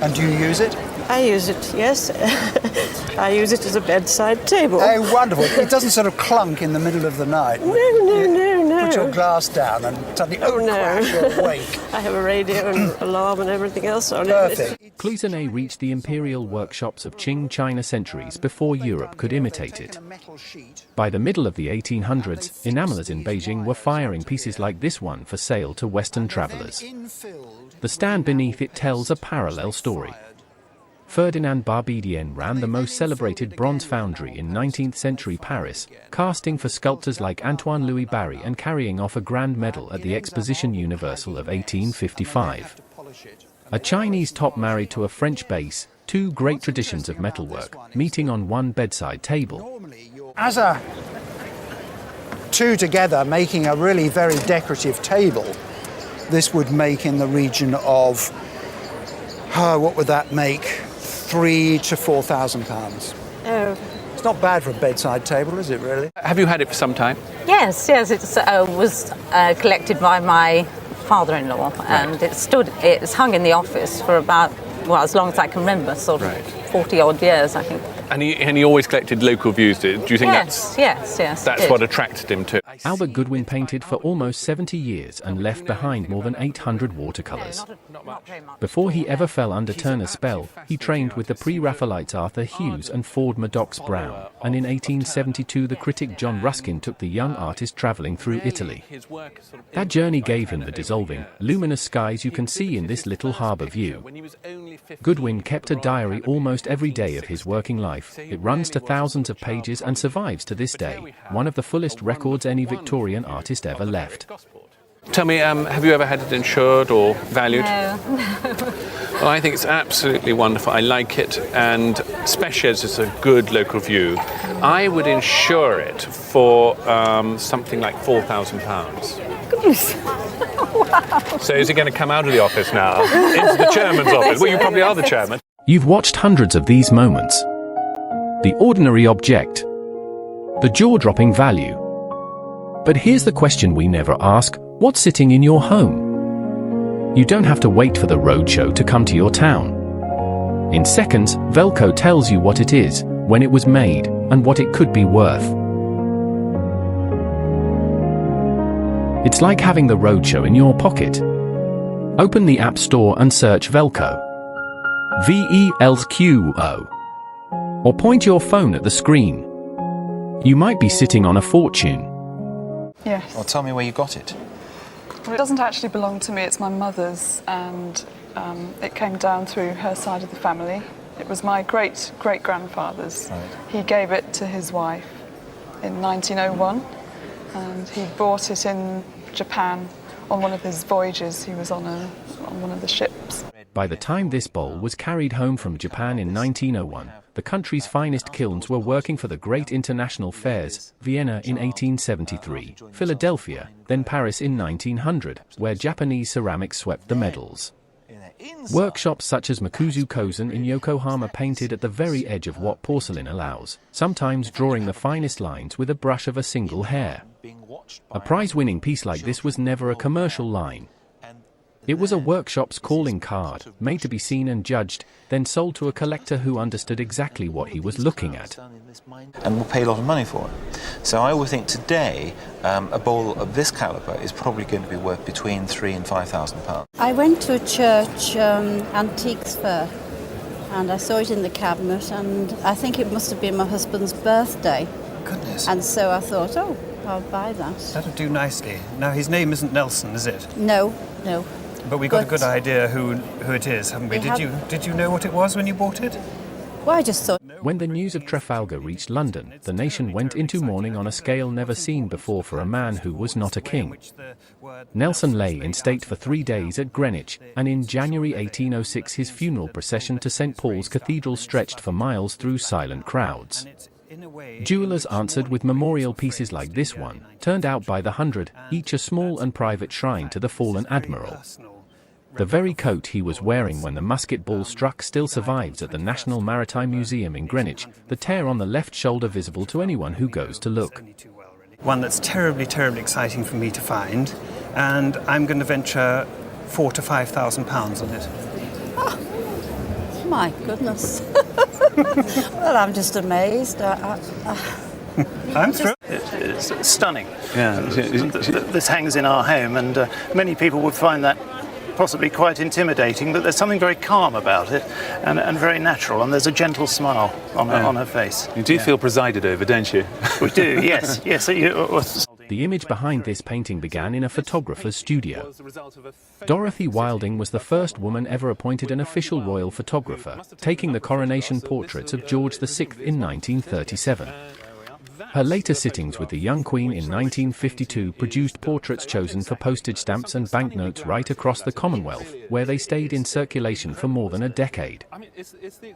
And do you use it? I use it, yes. I use it as a bedside table. Oh, wonderful. It doesn't sort of clunk in the middle of the night. No. Put your glass down and suddenly, crash, you're awake. I have a radio and alarm and everything else on Perfect. it. Cloisonné reached the imperial workshops of Qing China centuries before Europe could imitate it. By the middle of the 1800s, enamelers in Beijing were firing pieces like this one for sale to Western travellers. The stand beneath it tells a parallel story. Ferdinand Barbedien ran the most celebrated bronze foundry in 19th century Paris, casting for sculptors like Antoine Louis Barye and carrying off a grand medal at the Exposition Universelle of 1855. A Chinese top married to a French base, two great traditions of metalwork, meeting on one bedside table. As a two together making a really very decorative table, this would make in the region of, what would that make? £3,000 to £4,000. Oh. It's not bad for a bedside table, is it really? Have you had it for some time? Yes, it was collected by my father-in-law, and it's hung in the office for about, as long as I can remember, sort of 40-odd years, I think. And he always collected local views, do you think yes, that's what attracted him to it? Albert Goodwin painted for almost 70 years and left behind more than 800 watercolours. Before he ever fell under Turner's spell, he trained with the pre-Raphaelites Arthur Hughes and Ford Madox Brown, and in 1872 the critic John Ruskin took the young artist travelling through Italy. That journey gave him the dissolving, luminous skies you can see in this little harbour view. Goodwin kept a diary almost every day of his working life. It runs to thousands of pages and survives to this day, one of the fullest records any Victorian artist ever left. Tell me, have you ever had it insured or valued? No. Well, I think it's absolutely wonderful. I like it, and especially as it's a good local view. I would insure it for something like £4,000. Goodness. Wow. So is it going to come out of the office now? Into the chairman's office? Well, you probably are the chairman. You've watched hundreds of these moments. The ordinary object. The jaw-dropping value. But here's the question we never ask: what's sitting in your home? You don't have to wait for the roadshow to come to your town. In seconds, Velco tells you what it is, when it was made, and what it could be worth. It's like having the roadshow in your pocket. Open the App Store and search Velco. VELQO. Or point your phone at the screen. You might be sitting on a fortune. Yes. Well, tell me where you got it. Well, it doesn't actually belong to me, it's my mother's, and it came down through her side of the family. It was my great-great-grandfather's. Right. He gave it to his wife in 1901, and he bought it in Japan on one of his voyages. He was on one of the ships. By the time this bowl was carried home from Japan in 1901, the country's finest kilns were working for the great international fairs, Vienna in 1873, Philadelphia, then Paris in 1900, where Japanese ceramics swept the medals. Workshops such as Makuzu Kozen in Yokohama painted at the very edge of what porcelain allows, sometimes drawing the finest lines with a brush of a single hair. A prize-winning piece like this was never a commercial line. It was a workshop's calling card, made to be seen and judged, then sold to a collector who understood exactly what he was looking at. And will pay a lot of money for it. So I would think today, a bowl of this calibre is probably going to be worth between £3,000 and £5,000. I went to a church antiques fair, and I saw it in the cabinet, and I think it must have been my husband's birthday. Goodness. And so I thought, oh, I'll buy that. That'll do nicely. Now, his name isn't Nelson, is it? No. But we got a good idea who it is, haven't we? Did you know what it was when you bought it? Well, I just thought... When the news of Trafalgar reached London, the nation went into mourning on a scale never seen before for a man who was not a king. Nelson lay in state for 3 days at Greenwich, and in January 1806 his funeral procession to St. Paul's Cathedral stretched for miles through silent crowds. Jewelers answered with memorial pieces like this one, turned out by the hundred, each a small and private shrine to the fallen admiral. The very coat he was wearing when the musket ball struck still survives at the National Maritime Museum in Greenwich, the tear on the left shoulder visible to anyone who goes to look. One that's terribly, terribly exciting for me to find, and I'm going to venture £4,000 to £5,000 on it. My goodness. Well, I'm just amazed. I'm thrilled. It's stunning. Yeah. This hangs in our home, and many people would find that possibly quite intimidating, but there's something very calm about it and very natural, and there's a gentle smile on her face. You do feel presided over, don't you? We do, yes. Yes. The image behind this painting began in a photographer's studio. Dorothy Wilding was the first woman ever appointed an official royal photographer, taking the coronation portraits of George VI in 1937. Her later sittings with the young Queen in 1952 produced portraits chosen for postage stamps and banknotes right across the Commonwealth, where they stayed in circulation for more than a decade.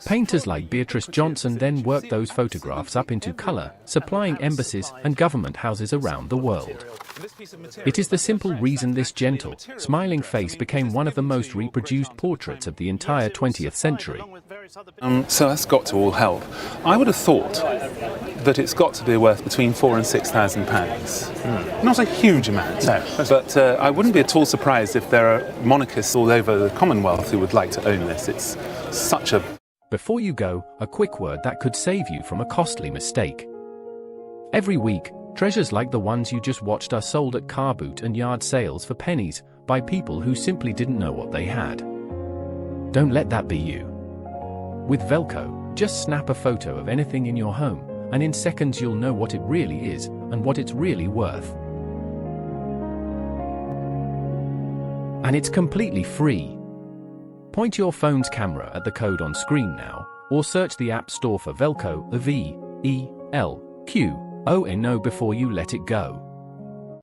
Painters like Beatrice Johnson then worked those photographs up into colour, supplying embassies and government houses around the world. It is the simple reason this gentle, smiling face became one of the most reproduced portraits of the entire 20th century. So that's got to all help. I would have thought that it's got to be worth between £4,000 and £6,000. Not a huge amount, but I wouldn't be at all surprised if there are monarchists all over the Commonwealth who would like to own this. It's such a... Before you go, a quick word that could save you from a costly mistake. Every week, treasures like the ones you just watched are sold at car boot and yard sales for pennies by people who simply didn't know what they had. Don't let that be you. With Velco, just snap a photo of anything in your home, and in seconds you'll know what it really is and what it's really worth. And it's completely free. Point your phone's camera at the code on screen now, or search the App Store for Velco, the V-E-L-Q-O-N-O before you let it go.